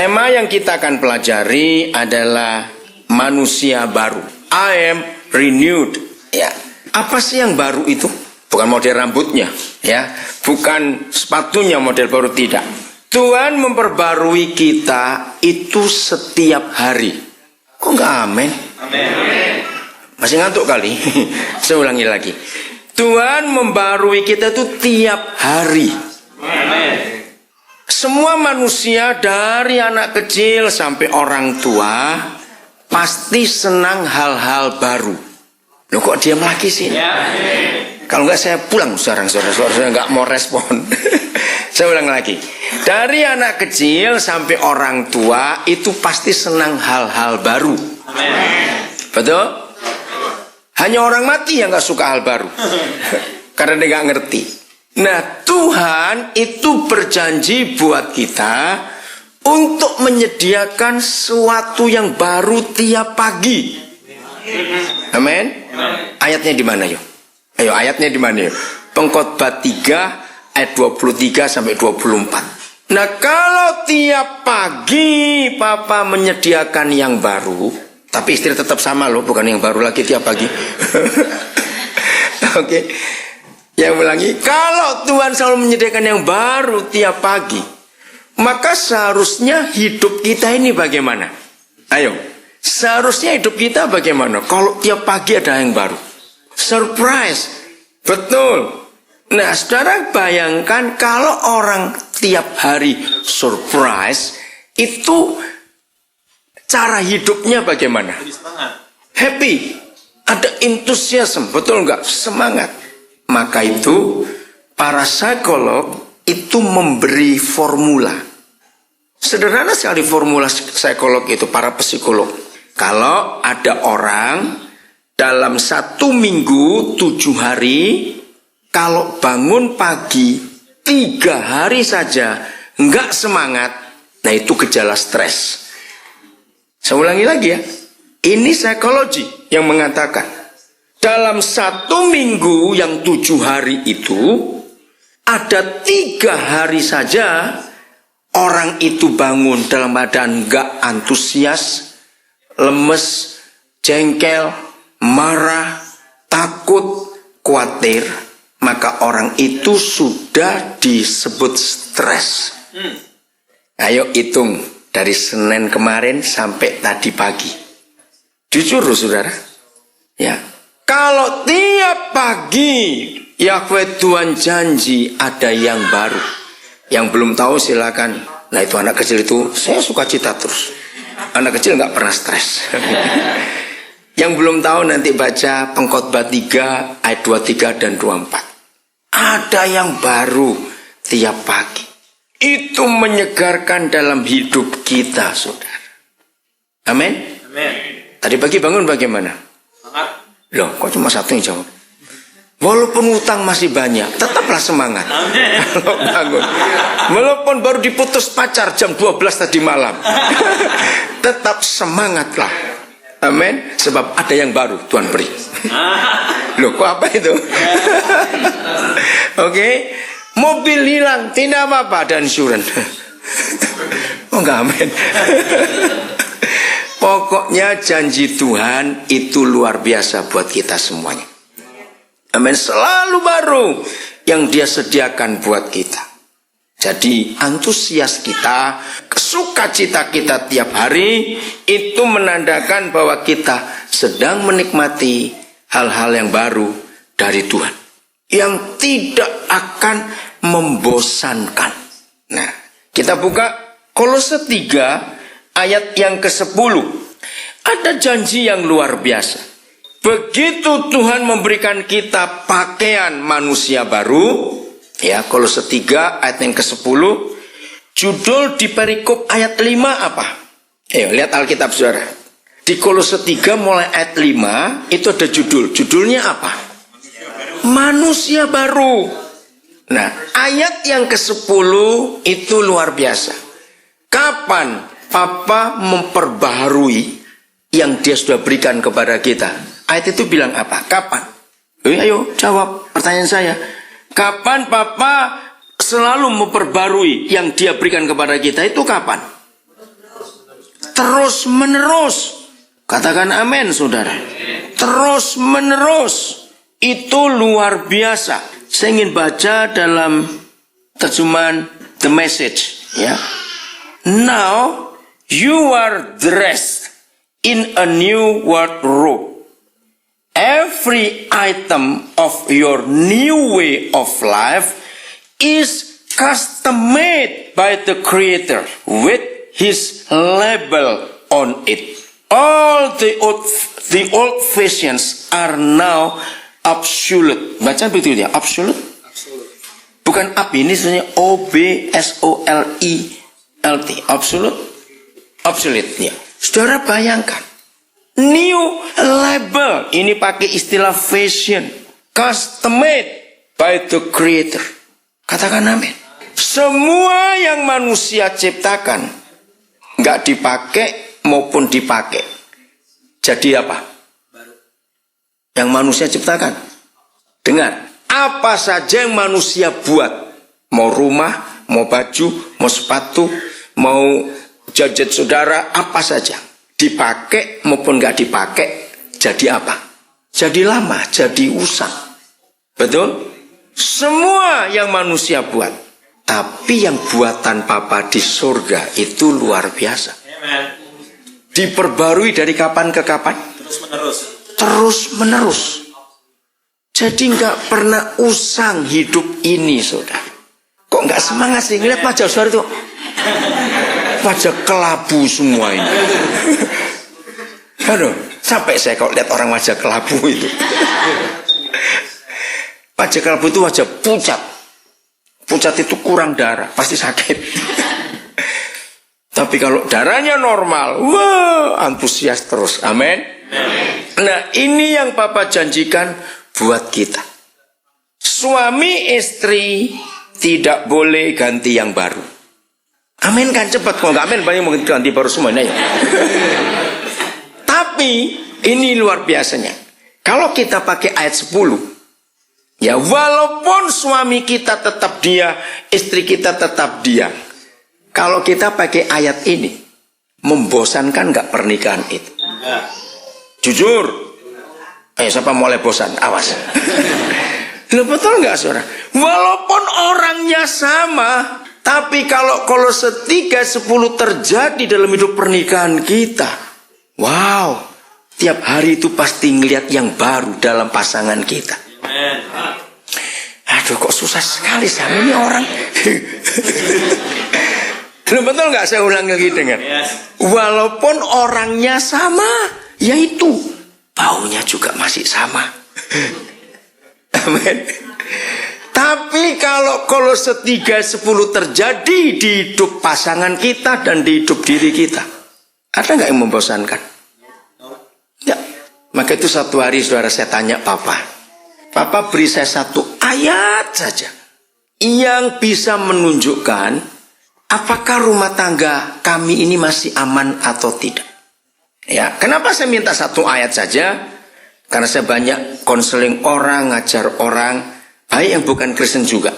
Tema yang kita akan pelajari adalah manusia baru. I am renewed. Ya. Apa sih yang baru itu? Bukan model rambutnya, ya. Bukan sepatunya model baru, tidak. Tuhan memperbarui kita itu setiap hari. Kok nggak amin? Amin. Masih ngantuk kali? Saya ulangi lagi. Tuhan membarui kita itu tiap hari. Amin. Semua manusia dari anak kecil sampai orang tua pasti senang hal-hal baru. Loh kok diam lagi sih? Ya. Kalau enggak saya pulang sekarang, saudara-saudara, saya enggak mau respon. Saya ulang lagi. Dari anak kecil sampai orang tua itu pasti senang hal-hal baru. Amin. Betul? Hanya orang mati yang enggak suka hal baru. Karena dia enggak ngerti. Nah, Tuhan itu berjanji buat kita untuk menyediakan sesuatu yang baru tiap pagi. Amin. Ayatnya di mana yuk? Ayo, ayatnya di mana yuk? Pengkhotbah 3 ayat 23 sampai 24. Nah, kalau tiap pagi Papa menyediakan yang baru, tapi istri tetap sama loh, bukan yang baru lagi tiap pagi. Oke. Yang ulangi, kalau Tuhan selalu menyediakan yang baru tiap pagi, maka seharusnya hidup kita ini bagaimana? Ayo, seharusnya hidup kita bagaimana? Kalau tiap pagi ada yang baru, surprise, betul. Nah, saudara bayangkan kalau orang tiap hari surprise, itu cara hidupnya bagaimana? Happy, ada enthusiasm, betul nggak? Semangat. Maka itu para psikolog itu memberi formula. Sederhana sekali formula psikolog itu, para psikolog. Kalau ada orang dalam 1 minggu 7 hari, kalau bangun pagi 3 hari saja nggak semangat, nah itu gejala stres. Saya ulangi lagi ya. Ini psikologi yang mengatakan dalam 1 minggu yang 7 hari itu, ada 3 hari saja orang itu bangun dalam badan gak antusias, lemes, jengkel, marah, takut, khawatir. Maka orang itu sudah disebut stres. Ayo hitung dari Senin kemarin sampai tadi pagi. Jujur loh saudara. Ya. Kalau tiap pagi Yahweh Tuhan janji ada yang baru. Yang belum tahu silakan. Nah itu anak kecil itu saya suka cita terus. Anak kecil nggak pernah stres. Yang belum tahu nanti baca Pengkhotbah 3 ayat 23 dan 24. Ada yang baru tiap pagi. Itu menyegarkan dalam hidup kita, saudara. Amin. Amin. Tadi pagi bangun bagaimana? Loh, kok cuma satu yang jawab? Walaupun utang masih banyak, tetaplah semangat. Kalau bangun, walaupun baru diputus pacar jam 12 tadi malam, tetap semangatlah. Amin. Sebab ada yang baru Tuhan beri. Loh, kok apa itu? Oke. Mobil hilang, tidak apa-apa, ada insurans. Oh, enggak, amin. Pokoknya janji Tuhan itu luar biasa buat kita semuanya. Amin. Selalu baru yang Dia sediakan buat kita. Jadi antusias kita, sukacita kita tiap hari itu menandakan bahwa kita sedang menikmati hal-hal yang baru dari Tuhan, yang tidak akan membosankan. Nah, kita buka Kolose 3 ayat yang ke-10. Ada janji yang luar biasa. Begitu Tuhan memberikan kita pakaian manusia baru, ya, Kolose 3 ayat yang ke-10, judul di perikop ayat 5 apa? Ayo lihat Alkitab saudara. Di Kolose 3 mulai ayat 5 itu ada judul. Judulnya apa? Manusia baru. Nah, ayat yang ke-10 itu luar biasa. Kapan Papa memperbaharui yang Dia sudah berikan kepada kita? Ayat itu bilang apa? Kapan? Ayo jawab pertanyaan saya. Kapan Papa selalu memperbarui yang Dia berikan kepada kita? Itu kapan? terus menerus. Katakan amin, saudara. Terus menerus. Itu luar biasa. Saya ingin baca dalam terjemahan The Message, ya. Now you are dressed in a new wardrobe. Every item of your new way of life is custom made by the Creator with His label on it. All the old fashions are now absolute. Baca betul ya, absolute. Bukan up, ini sebenarnya OBSOLELT. Absolute. Obsolete ya. Saudara bayangkan. New label. Ini pakai istilah fashion. Custom made by the Creator. Katakan amin. Semua yang manusia ciptakan, nggak dipakai maupun dipakai, jadi apa? Yang manusia ciptakan. Dengar, apa saja yang manusia buat, mau rumah, mau baju, mau sepatu, mau gadget saudara, apa saja, dipakai maupun nggak dipakai, jadi apa? Jadi lama, jadi usang. Betul? Semua yang manusia buat. Tapi yang buatan Papa di surga itu luar biasa. Diperbarui dari kapan ke kapan? Terus menerus. Jadi nggak pernah usang hidup ini, saudara. Kok nggak semangat sih? Ngeliat wajah saudara itu, wajah kelabu semua ini. Aduh, sampai saya kalau lihat orang wajah kelabu itu. Wajah kelabu itu wajah pucat. Pucat itu kurang darah, pasti sakit. Tapi kalau darahnya normal, wah, antusias terus. Amin. Nah, ini yang Papa janjikan buat kita. Suami istri tidak boleh ganti yang baru. Amin kan, cepat. Kalau nggak amin, banyak mau ganti baru semuanya ya. Tapi ini luar biasanya. Kalau kita pakai ayat 10, ya, walaupun suami kita tetap dia, istri kita tetap dia. Kalau kita pakai ayat ini, membosankan nggak pernikahan itu? Jujur. Siapa mulai bosan? Awas. Loh, betul nggak, saudara? Walaupun orangnya sama, tapi kalau Kolose 3:10 terjadi dalam hidup pernikahan kita, wow, tiap hari itu pasti ngelihat yang baru dalam pasangan kita. Aduh, kok susah sekali sama ini orang. Betul nggak, saya ulang lagi dengar. Walaupun orangnya sama, yaitu baunya juga masih sama. Amin. Tapi kalau Kolose 3:10 terjadi di hidup pasangan kita dan di hidup diri kita, ada nggak yang membosankan? Ya. Maka itu satu hari saudara saya tanya Papa beri saya satu ayat saja yang bisa menunjukkan apakah rumah tangga kami ini masih aman atau tidak. Ya, kenapa saya minta satu ayat saja? Karena saya banyak konseling orang, ngajar orang, baik yang bukan Kristen juga.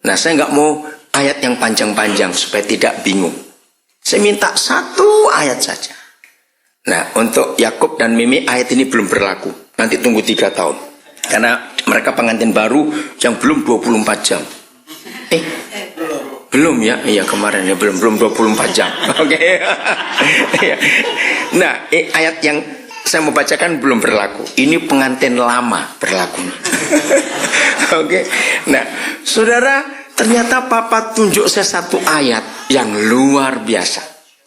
Nah, saya nggak mau ayat yang panjang-panjang supaya tidak bingung. Saya minta satu ayat saja. Nah, untuk Yakub dan Mimi ayat ini belum berlaku. Nanti tunggu 3 tahun. Karena mereka pengantin baru yang belum 24 jam. Belum ya? Iya, kemarin ya belum 24 jam. Oke. Nah, ayat yang saya mau bacakan belum berlaku. Ini pengantin lama berlaku. Oke. Nah, saudara, ternyata Papa tunjuk saya satu ayat yang luar biasa.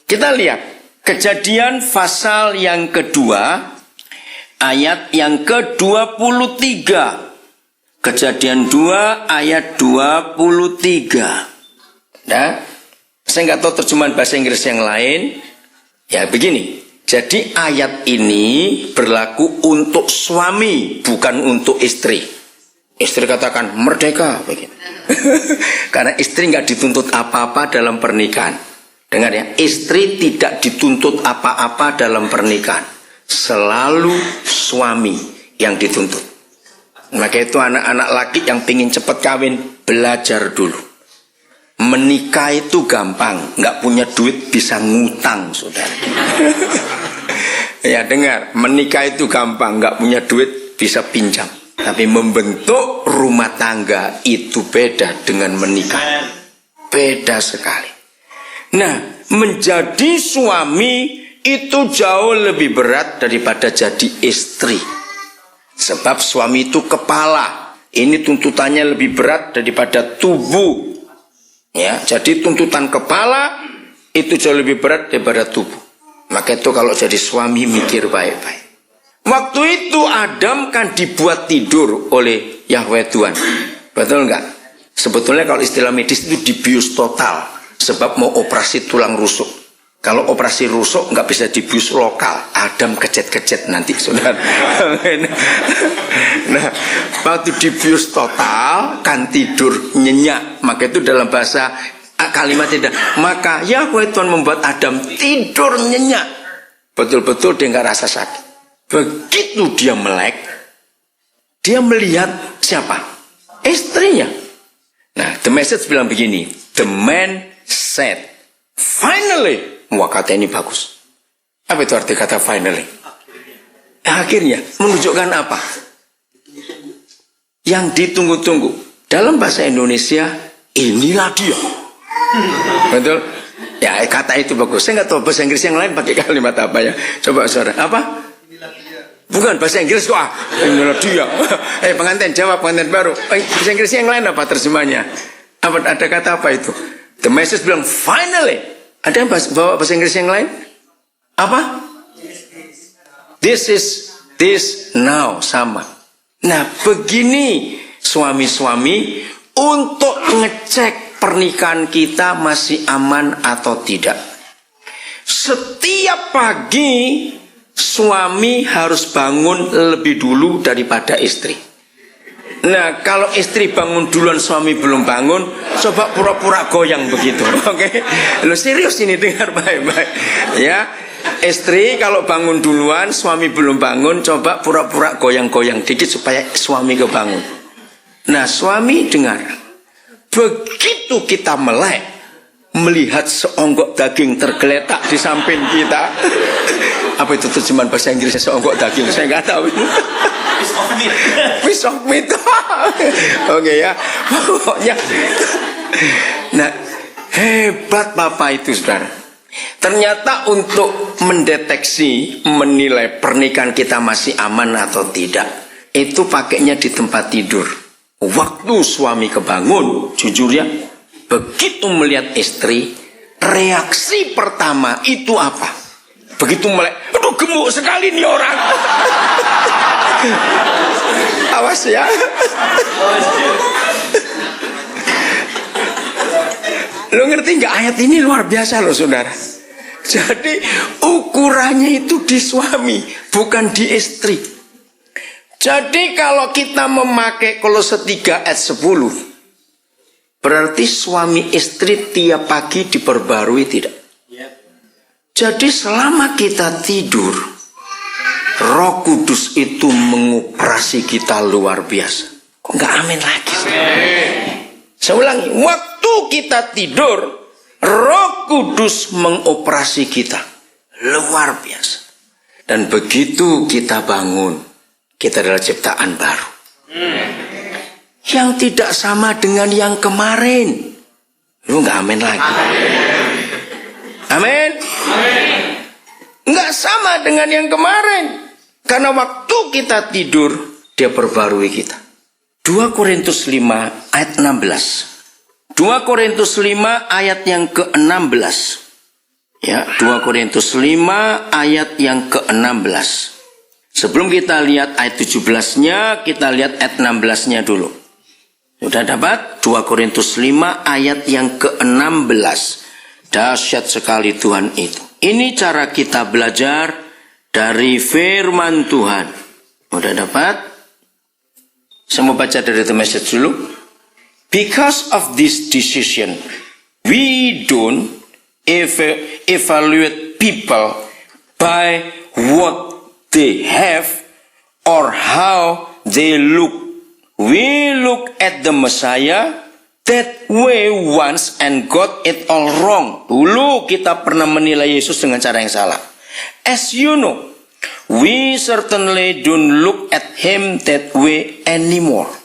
Kita lihat Kejadian pasal yang kedua, ayat yang ke-23. Kejadian 2 ayat 23. Nah, saya nggak tahu terjemahan bahasa Inggris yang lain. Ya begini. Jadi ayat ini berlaku untuk suami, bukan untuk istri. Istri katakan merdeka begini. Karena istri nggak dituntut apa-apa dalam pernikahan. Dengar ya, istri tidak dituntut apa-apa dalam pernikahan. Selalu suami yang dituntut. Maka itu anak-anak laki yang pingin cepat kawin, belajar dulu. Menikah itu gampang, nggak punya duit bisa ngutang, saudara. Ya dengar, menikah itu gampang, nggak punya duit bisa pinjam. Tapi membentuk rumah tangga itu beda dengan menikah. Beda sekali. Nah, menjadi suami itu jauh lebih berat daripada jadi istri. Sebab suami itu kepala. Ini tuntutannya lebih berat daripada tubuh. Ya, jadi tuntutan kepala itu jauh lebih berat daripada tubuh. Maka itu kalau jadi suami mikir baik-baik. Waktu itu Adam kan dibuat tidur oleh Yahweh Tuhan. Betul enggak? Sebetulnya kalau istilah medis itu dibius total. Sebab mau operasi tulang rusuk. Kalau operasi rusuk nggak bisa dibius lokal. Adam kecet-kecet nanti, saudara. Nah, waktu dibius total kan tidur nyenyak. Maka itu dalam bahasa kalimat tidak. Maka Yahweh Tuhan membuat Adam tidur nyenyak. Betul-betul dia nggak rasa sakit. Begitu dia melek, dia melihat siapa? Istrinya. Nah, The Message bilang begini. The man said, finally. Wah, kata ini bagus. Apa itu arti kata finally? Akhirnya menunjukkan apa? Yang ditunggu-tunggu. Dalam bahasa Indonesia, inilah dia. Betul? Ya, kata itu bagus. Saya nggak tahu bahasa Inggris yang lain pakai kalimat apa ya. Coba saudara. Apa? Bukan bahasa Inggris kok. Inilah dia. Pengantin jawab, pengantin baru. Bahasa Inggris yang lain apa terjemahnya? Ada kata apa itu? The Message bilang finally. Ada yang bawa bahasa Inggris yang lain? Apa? This now, sama. Nah, begini suami-suami untuk ngecek pernikahan kita masih aman atau tidak. Setiap pagi suami harus bangun lebih dulu daripada istri. Nah, kalau istri bangun duluan suami belum bangun, coba pura-pura goyang begitu. Oke? Lo serius ini, dengar baik-baik. Ya, istri kalau bangun duluan suami belum bangun, coba pura-pura goyang-goyang dikit supaya suami kebangun. Nah, suami dengar. Begitu kita melek, melihat seonggok daging tergeletak di samping kita. Apa itu terjemahan bahasa Inggrisnya seonggok daging? Saya nggak tahu. Piece of meat. Oke ya. Pokoknya. Nah, hebat Bapak itu, saudara. Ternyata untuk mendeteksi, menilai pernikahan kita masih aman atau tidak, itu pakainya di tempat tidur. Waktu suami kebangun, jujur ya, begitu melihat istri, reaksi pertama itu apa? Begitu melek, aduh gemuk sekali nih orang. Awas ya. Lo ngerti nggak, ayat ini luar biasa loh, saudara. Jadi ukurannya itu di suami, bukan di istri. Jadi kalau kita memakai Kolose 3 ayat 10, berarti suami istri tiap pagi diperbarui tidak? Jadi selama kita tidur, Roh Kudus itu mengoperasi kita luar biasa. Kok nggak amin lagi? Saya ulangi, waktu kita tidur, Roh Kudus mengoperasi kita luar biasa. Dan begitu kita bangun, kita adalah ciptaan baru. Yang tidak sama dengan yang kemarin. Lu nggak amin lagi? Amin. Nggak sama dengan yang kemarin. Karena waktu kita tidur, dia perbarui kita. 2 Korintus 5 ayat 16. 2 Korintus 5 ayat yang ke-16. Ya, 2 Korintus 5 ayat yang ke-16. Sebelum kita lihat ayat 17-nya, kita lihat ayat 16-nya dulu. Sudah dapat? 2 Korintus 5 ayat yang ke-16. Dahsyat sekali Tuhan itu. Ini cara kita belajar dari firman Tuhan. Udah dapat? Saya mau baca dari The Message dulu. Because of this decision, we don't evaluate people by what they have or how they look. We look at the Messiah, that way once and got it all wrong. Dulu kita pernah menilai Yesus dengan cara yang salah. As you know, we certainly don't look at him that way anymore.